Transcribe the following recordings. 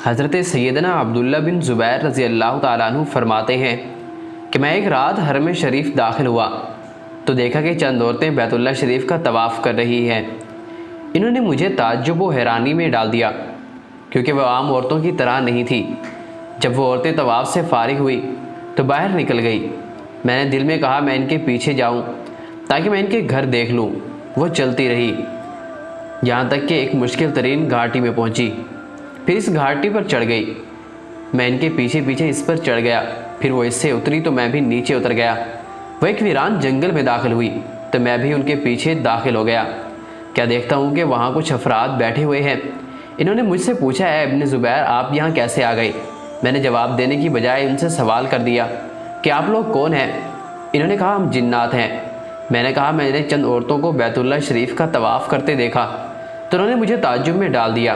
حضرت سیدنا عبداللہ بن زبیر رضی اللہ تعالیٰ عنہ فرماتے ہیں کہ میں ایک رات حرم شریف داخل ہوا تو دیکھا کہ چند عورتیں بیت اللہ شریف کا طواف کر رہی ہیں۔ انہوں نے مجھے تعجب و حیرانی میں ڈال دیا کیونکہ وہ عام عورتوں کی طرح نہیں تھی۔ جب وہ عورتیں طواف سے فارغ ہوئی تو باہر نکل گئی۔ میں نے دل میں کہا میں ان کے پیچھے جاؤں تاکہ میں ان کے گھر دیکھ لوں۔ وہ چلتی رہی یہاں تک کہ ایک مشکل ترین گھاٹی میں پہنچی، پھر اس گھاٹی پر چڑھ گئی۔ میں ان کے پیچھے پیچھے اس پر چڑھ گیا، پھر وہ اس سے اتری تو میں بھی نیچے اتر گیا۔ وہ ایک ویران جنگل میں داخل ہوئی تو میں بھی ان کے پیچھے داخل ہو گیا۔ کیا دیکھتا ہوں کہ وہاں کچھ افراد بیٹھے ہوئے ہیں۔ انہوں نے مجھ سے پوچھا اے ابن زبیر آپ یہاں کیسے آ گئے؟ میں نے جواب دینے کی بجائے ان سے سوال کر دیا کہ آپ لوگ کون ہیں؟ انہوں نے کہا ہم جنات ہیں۔ میں نے کہا میں نے چند عورتوں کو بیت اللہ شریف کا طواف کرتے دیکھا تو انہوں نے مجھے تعجب میں ڈال دیا،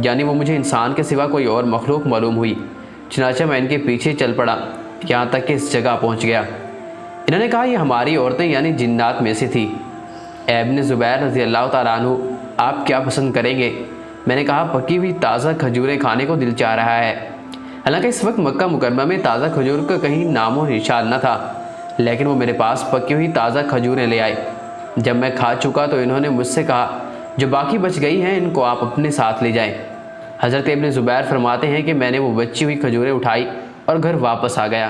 یعنی وہ مجھے انسان کے سوا کوئی اور مخلوق معلوم ہوئی۔ چنانچہ میں ان کے پیچھے چل پڑا یہاں تک کہ اس جگہ پہنچ گیا۔ انہوں نے کہا یہ ہماری عورتیں یعنی جنات میں سے تھی۔ اے ابن زبیر رضی اللہ تعالیٰ عنہ آپ کیا پسند کریں گے؟ میں نے کہا پکی ہوئی تازہ کھجوریں کھانے کو دل چاہ رہا ہے۔ حالانکہ اس وقت مکہ مکرمہ میں تازہ کھجور کا کہیں نام و نشان نہ تھا، لیکن وہ میرے پاس پکی ہوئی تازہ کھجوریں لے آئے۔ جب میں کھا چکا تو انہوں نے مجھ سے کہا جو باقی بچ گئی ہیں ان کو آپ اپنے ساتھ لے جائیں۔ حضرت ابن زبیر فرماتے ہیں کہ میں نے وہ بچی ہوئی کھجوریں اٹھائی اور گھر واپس آ گیا۔